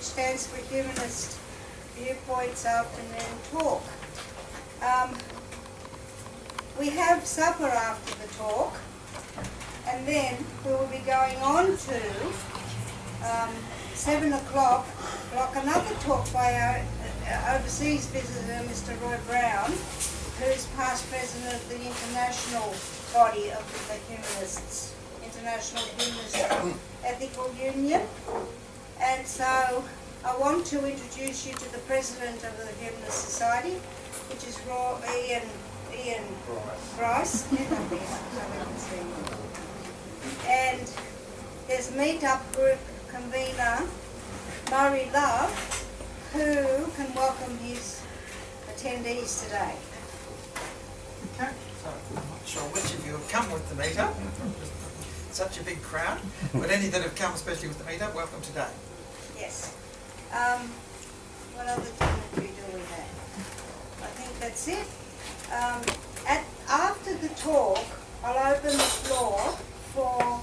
stands for Humanist Viewpoints Afternoon Talk. We have supper after the talk, and then we will be going on to 7 o'clock, another talk by our overseas visitor, Mr. Roy Brown, who is past president of the international body of the Humanists, International Humanist Ethical Union. And so I want to introduce you to the president of the Humanist Society, which is Ian Bryce. Get up here so we can see you. And there's meet-up group convener Murray Love, who can welcome his attendees today. Okay, so I'm not sure which of you have come with the meetup. Such a big crowd, but any that have come especially with the meetup, welcome today. Yes. What other thing do we have? I think that's it. After the talk, I'll open the floor for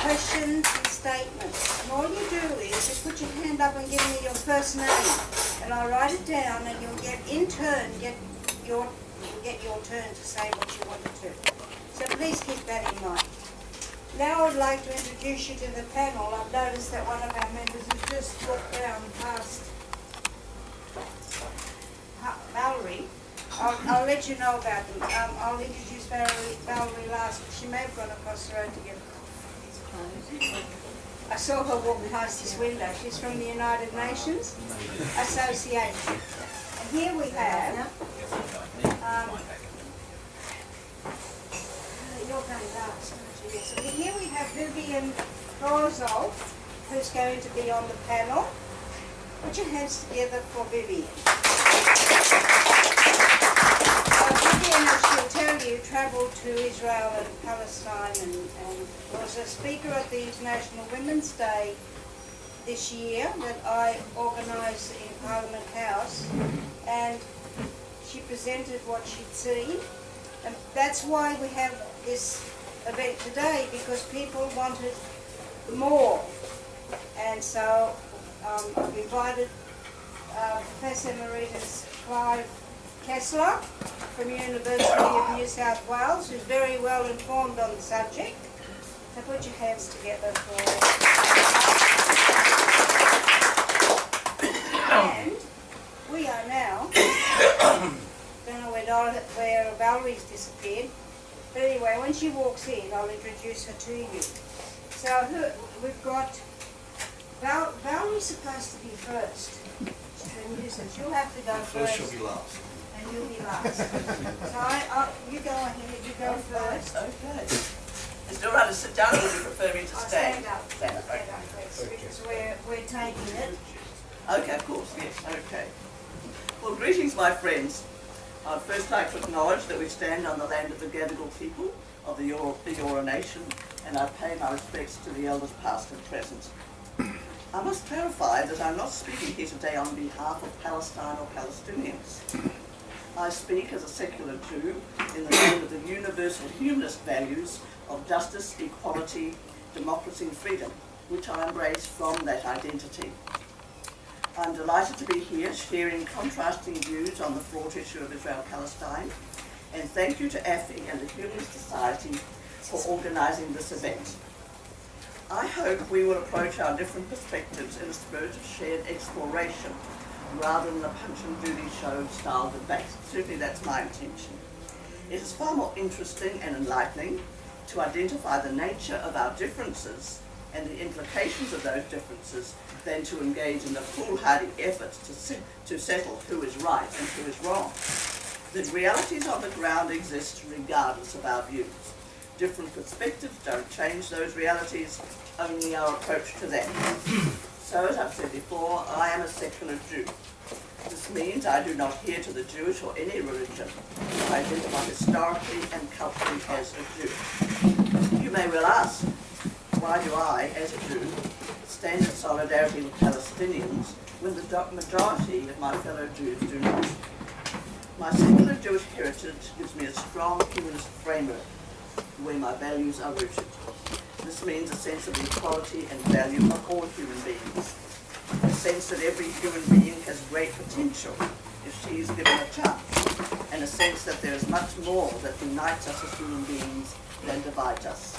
questions and statements. And all you do is just put your hand up and give me your first name, and I'll write it down, and you'll get your turn to say what you want to do. So please keep that in mind. Now I'd like to introduce you to the panel. I've noticed that one of our members has just walked down past Valerie. I'll let you know about them. I'll introduce Valerie last, but she may have gone across the road to get coffee. I saw her walk past this window. She's from the United Nations Association. And here we have, you're going last, aren't you? So here we have Vivienne Porzsolts, who's going to be on the panel. Put your hands together for Vivienne. Vivienne, as she'll tell you, travelled to Israel and Palestine and was a speaker at the International Women's Day this year that I organised in Parliament House, and she presented what she'd seen. And that's why we have this event today, because people wanted more. And so I've invited Professor Emeritus Clive Kessler from University of New South Wales, who's very well informed on the subject. So put your hands together for And we are now, don't know where Valerie's disappeared, but anyway, when she walks in, I'll introduce her to you. So we've got, Valerie's supposed to be first. She'll have to go first. She'll be last. And you'll be last. So you go ahead, you go first. Okay. Is it all right to sit down, or would you prefer me to stand? Stand up. Stand up, okay. Please, because we're taking it. Okay, of course, yes, okay. Well, greetings, my friends. I'd first like to acknowledge that we stand on the land of the Gadigal people of the Eora Nation, and I pay my respects to the elders past and present. I must clarify that I'm not speaking here today on behalf of Palestine or Palestinians. I speak as a secular Jew in the name of the universal humanist values of justice, equality, democracy and freedom, which I embrace from that identity. I'm delighted to be here sharing contrasting views on the fraught issue of Israel-Palestine, and thank you to AFI and the Humanist Society for organising this event. I hope we will approach our different perspectives in a spirit of shared exploration rather than a punch and judy show style debate. Certainly that's my intention. It is far more interesting and enlightening to identify the nature of our differences and the implications of those differences than to engage in a foolhardy effort to settle who is right and who is wrong. The realities on the ground exist regardless of our views. Different perspectives don't change those realities, only our approach to them. So, as I've said before, I am a secular Jew. This means I do not adhere to the Jewish or any religion. I identify historically and culturally as a Jew. You may well ask, why do I, as a Jew, stand in solidarity with Palestinians when the majority of my fellow Jews do not? My secular Jewish heritage gives me a strong humanist framework where my values are rooted. This means a sense of equality and value of all human beings. sense that every human being has great potential if she is given a chance, and a sense that there is much more that unites us as human beings than divides us.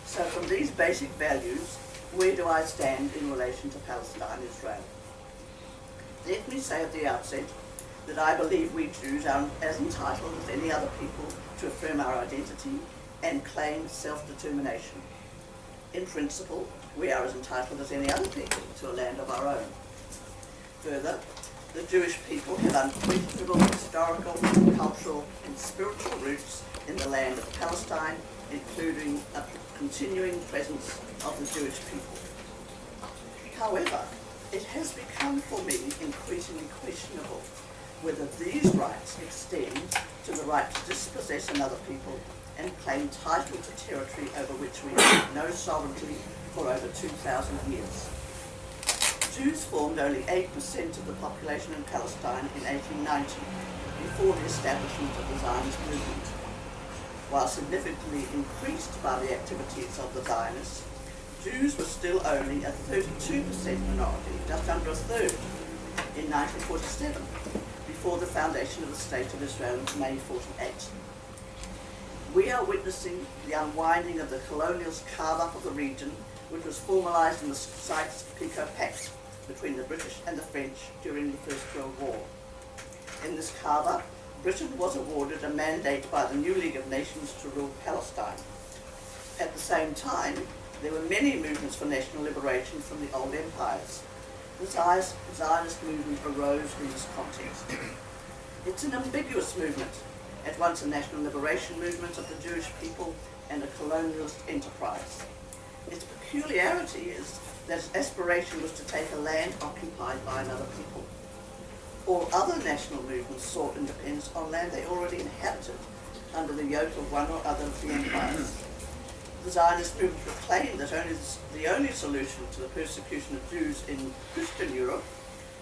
So from these basic values, where do I stand in relation to Palestine and Israel? Let me say at the outset that I believe we Jews are as entitled as any other people to affirm our identity and claim self-determination. In principle, we are as entitled as any other people to a land of our own. Further, the Jewish people have unquestionable historical, cultural, and spiritual roots in the land of Palestine, including a continuing presence of the Jewish people. However, it has become for me increasingly questionable whether these rights extend to the right to dispossess another people and claim title to territory over which we have no sovereignty for over 2,000 years. Jews formed only 8% of the population in Palestine in 1890, before the establishment of the Zionist movement. While significantly increased by the activities of the Zionists, Jews were still only a 32% minority, just under a third, in 1947, before the foundation of the State of Israel in May 48. We are witnessing the unwinding of the colonialist carve-up of the region, which was formalized in the Sykes-Picot Pact between the British and the French during the First World War. In this carve-up, Britain was awarded a mandate by the new League of Nations to rule Palestine. At the same time, there were many movements for national liberation from the old empires. The Zionist movement arose in this context. It's an ambiguous movement, at once a national liberation movement of the Jewish people and a colonialist enterprise. Its peculiarity is that its aspiration was to take a land occupied by another people. All other national movements sought independence on land they already inhabited under the yoke of one or other of the empires. The Zionist movement proclaimed that the only solution to the persecution of Jews in Christian Europe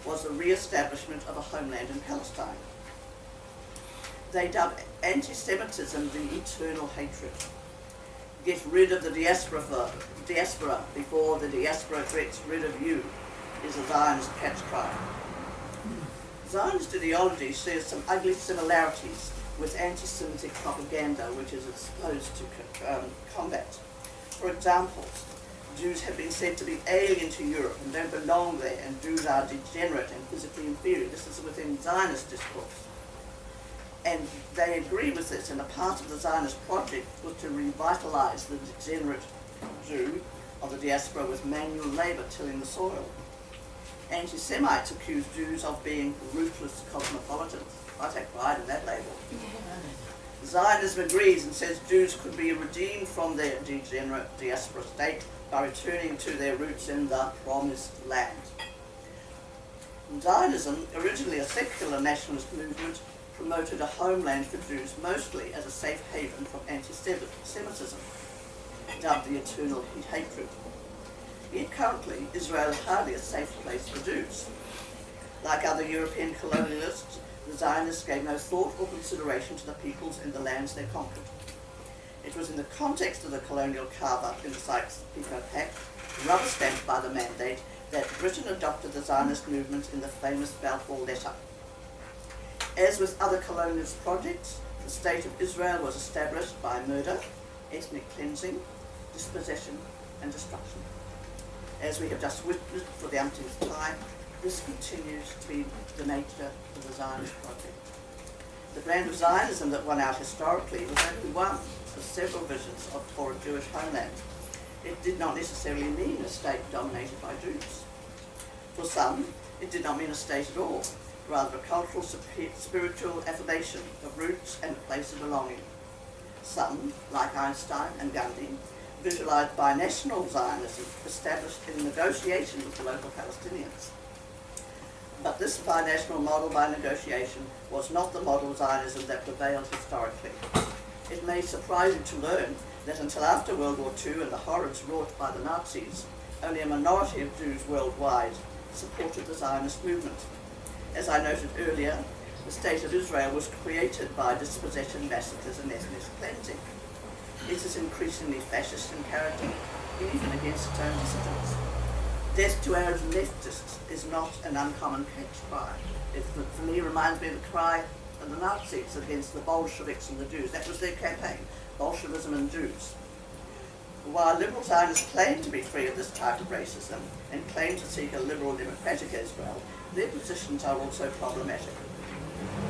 was the re-establishment of a homeland in Palestine. They dubbed anti-Semitism the eternal hatred. Get rid of the diaspora before the diaspora gets rid of you is a Zionist catch cry. Zionist ideology shares some ugly similarities with anti-Semitic propaganda, which is supposed to combat. For example, Jews have been said to be alien to Europe and don't belong there, and Jews are degenerate and physically inferior. This is within Zionist discourse. And they agree with this, and a part of the Zionist project was to revitalize the degenerate Jew of the diaspora with manual labor tilling the soil. Anti-Semites accuse Jews of being ruthless cosmopolitans. I take pride in that label. Zionism agrees and says Jews could be redeemed from their degenerate diaspora state by returning to their roots in the Promised Land. Zionism, originally a secular nationalist movement, promoted a homeland for Jews mostly as a safe haven from anti-Semitism, dubbed the eternal hatred. Yet currently, Israel is hardly a safe place for Jews. Like other European colonialists, the Zionists gave no thought or consideration to the peoples in the lands they conquered. It was in the context of the colonial carve-up in the Sykes-Picot Pact, rubber-stamped by the mandate, that Britain adopted the Zionist movement in the famous Balfour Letter. As with other colonialist projects, the State of Israel was established by murder, ethnic cleansing, dispossession, and destruction. As we have just witnessed for the umpteenth time, this continues to be the nature of the Zionist project. The brand of Zionism that won out historically was only one of several visions for a Jewish homeland. It did not necessarily mean a state dominated by Jews. For some, it did not mean a state at all, rather a cultural, spiritual affirmation of roots and a place of belonging. Some, like Einstein and Gandhi, visualized binational Zionism established in negotiation with the local Palestinians. But this binational model by negotiation was not the model of Zionism that prevailed historically. It may surprise you to learn that until after World War II and the horrors wrought by the Nazis, only a minority of Jews worldwide supported the Zionist movement. As I noted earlier, the State of Israel was created by dispossession, massacres, and ethnic cleansing. It is increasingly fascist in character, even against its own dissidents. Death to Arabs and leftists is not an uncommon catch cry. It, for me, reminds me of the cry of the Nazis against the Bolsheviks and the Jews. That was their campaign, Bolshevism and Jews. While liberal Zionists claim to be free of this type of racism and claim to seek a liberal democratic Israel, their positions are also problematic.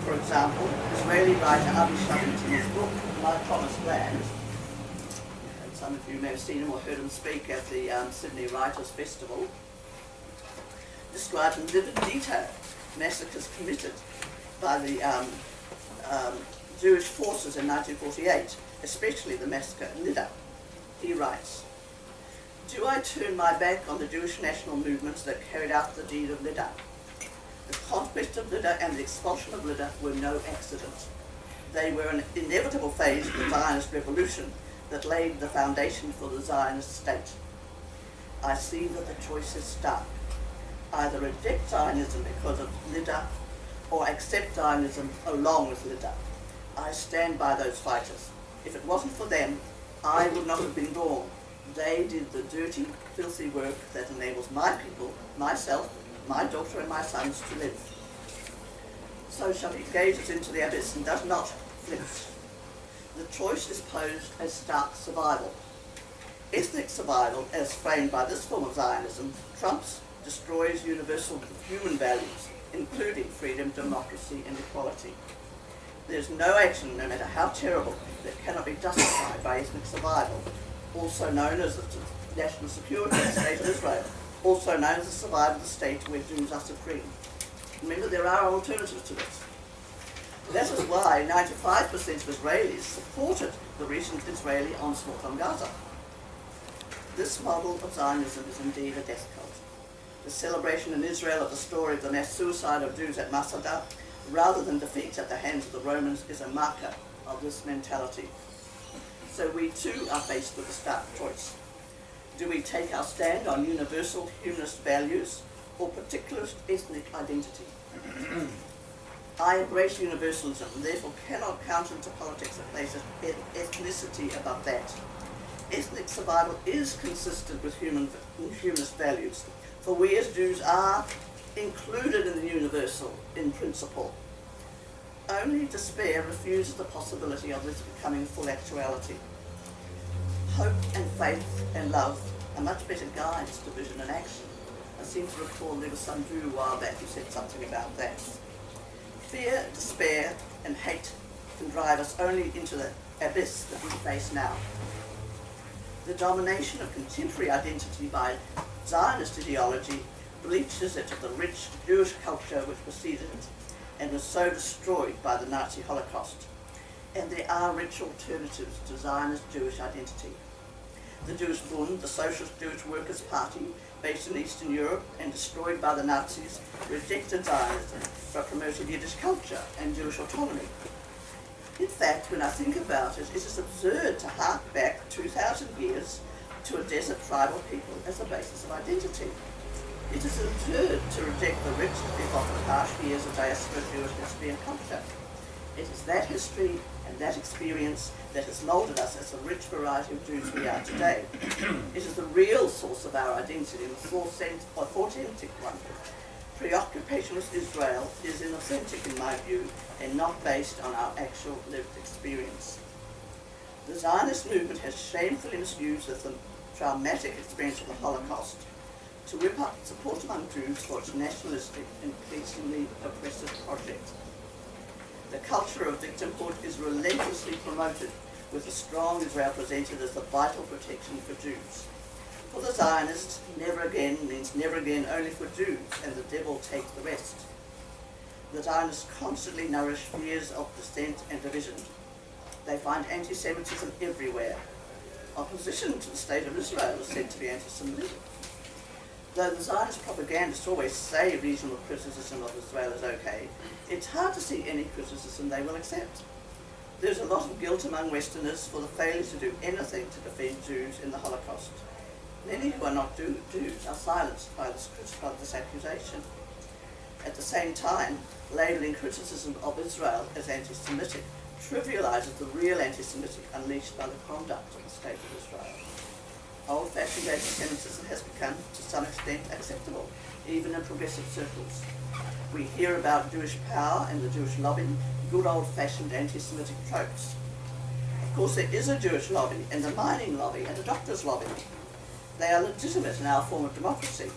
For example, Israeli writer Avi Shavit in his book, My Promised Land, and some of you may have seen him or heard him speak at the Sydney Writers' Festival, described in vivid detail massacres committed by the Jewish forces in 1948, especially the massacre in Lydda. He writes, "Do I turn my back on the Jewish national movements that carried out the deed of Lydda? The conquest of Lydda and the expulsion of Lydda were no accident. They were an inevitable phase of the Zionist revolution that laid the foundation for the Zionist state. I see that the choice is stark. Either reject Zionism because of Lydda or accept Zionism along with Lydda. I stand by those fighters. If it wasn't for them, I would not have been born. They did the dirty, filthy work that enables my people, myself, my daughter and my sons to live." So Shavit gazes into the abyss and does not flinch. The choice is posed as stark survival. Ethnic survival, as framed by this form of Zionism, trumps, destroys universal human values, including freedom, democracy and equality. There's no action, no matter how terrible, that cannot be justified by ethnic survival, also known as the national security of the State of Israel, also known as the survival of the state where Jews are supreme. Remember, there are alternatives to this. That is why 95% of Israelis supported the recent Israeli onslaught on Gaza. This model of Zionism is indeed a death cult. The celebration in Israel of the story of the mass suicide of Jews at Masada, rather than defeat at the hands of the Romans, is a marker of this mentality. So we too are faced with a stark choice. Do we take our stand on universal humanist values or particularist ethnic identity? I embrace universalism and therefore cannot counter into politics that places ethnicity above that. Ethnic survival is consistent with humanist values, for we as Jews are included in the universal in principle. Only despair refuses the possibility of this becoming full actuality. Hope and faith and love are much better guides to vision and action. I seem to recall there was some Jew a while back who said something about that. Fear, despair and hate can drive us only into the abyss that we face now. The domination of contemporary identity by Zionist ideology bleaches it of the rich Jewish culture which preceded it and was so destroyed by the Nazi Holocaust. And there are rich alternatives to Zionist Jewish identity. The Jewish Bund, the Socialist Jewish Workers' Party, based in Eastern Europe and destroyed by the Nazis, rejected Zionism but promoted Yiddish culture and Jewish autonomy. In fact, when I think about it, it is absurd to hark back 2,000 years to a desert tribal people as a basis of identity. It is absurd to reject the rich, if often harsh years of diaspora Jewish history and culture. It is that history and that experience that has moulded us as the rich variety of Jews we are today. It is the real source of our identity, and the authentic one. Preoccupation with Israel is inauthentic in my view, and not based on our actual lived experience. The Zionist movement has shamefully misused the traumatic experience of the Holocaust to whip up support among Jews for its nationalistic, increasingly oppressive project. The culture of victimhood is relentlessly promoted, with a strong Israel presented as the vital protection for Jews. For the Zionists, never again means never again only for Jews, and the devil take the rest. The Zionists constantly nourish fears of dissent and division. They find anti-Semitism everywhere. Opposition to the State of Israel is said to be anti-Semitism. Though the Zionist propagandists always say reasonable criticism of Israel is okay, it's hard to see any criticism they will accept. There's a lot of guilt among Westerners for the failure to do anything to defend Jews in the Holocaust. Many who are not Jews are silenced by this accusation. At the same time, labelling criticism of Israel as anti-Semitic trivializes the real anti-Semitic unleashed by the conduct of the State of Israel. Old-fashioned anti-Semitism has become, to some extent, acceptable, even in progressive circles. We hear about Jewish power and the Jewish lobby, good old-fashioned anti-Semitic tropes. Of course, there is a Jewish lobby, and a mining lobby, and a doctor's lobby. They are legitimate in our form of democracy,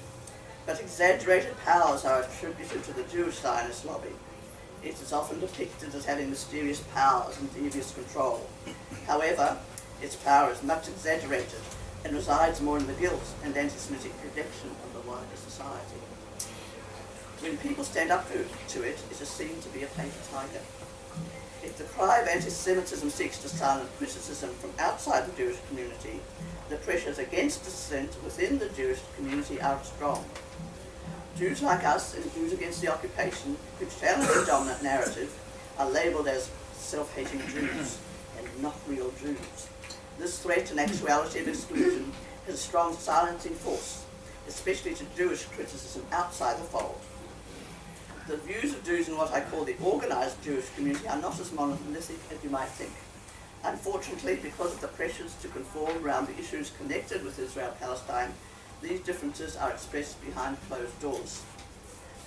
but exaggerated powers are attributed to the Jewish Zionist lobby. It is often depicted as having mysterious powers and devious control. However, its power is much exaggerated and resides more in the guilt and anti-Semitic projection of the wider society. When people stand up to it, it is seen to be a paper tiger. If the cry of anti-Semitism seeks to silence criticism from outside the Jewish community, the pressures against dissent within the Jewish community are strong. Jews like us and Jews against the occupation, who challenge the dominant narrative, are labelled as self-hating Jews and not real Jews. This threat and actuality of exclusion has a strong silencing force, especially to Jewish criticism outside the fold. The views of Jews in what I call the organised Jewish community are not as monolithic as you might think. Unfortunately, because of the pressures to conform around the issues connected with Israel-Palestine, these differences are expressed behind closed doors.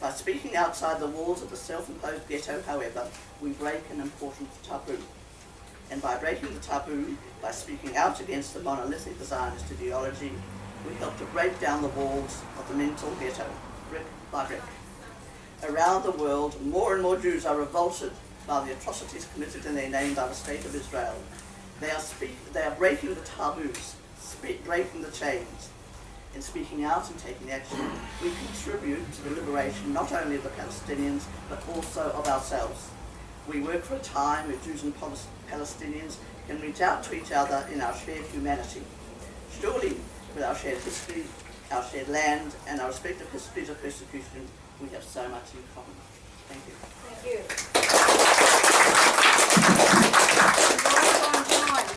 By speaking outside the walls of the self-imposed ghetto, however, we break an important taboo. And by breaking the taboo, by speaking out against the monolithic Zionist ideology, we help to break down the walls of the mental ghetto, brick by brick. Around the world, more and more Jews are revolted by the atrocities committed in their name by the State of Israel. They are breaking the taboos, breaking the chains. In speaking out and taking action, we contribute to the liberation not only of the Palestinians, but also of ourselves. We work for a time where Jews and Palestinians can reach out to each other in our shared humanity. Surely, with our shared history, our shared land, and our respective histories of persecution, we have so much in common. Thank you. Thank you.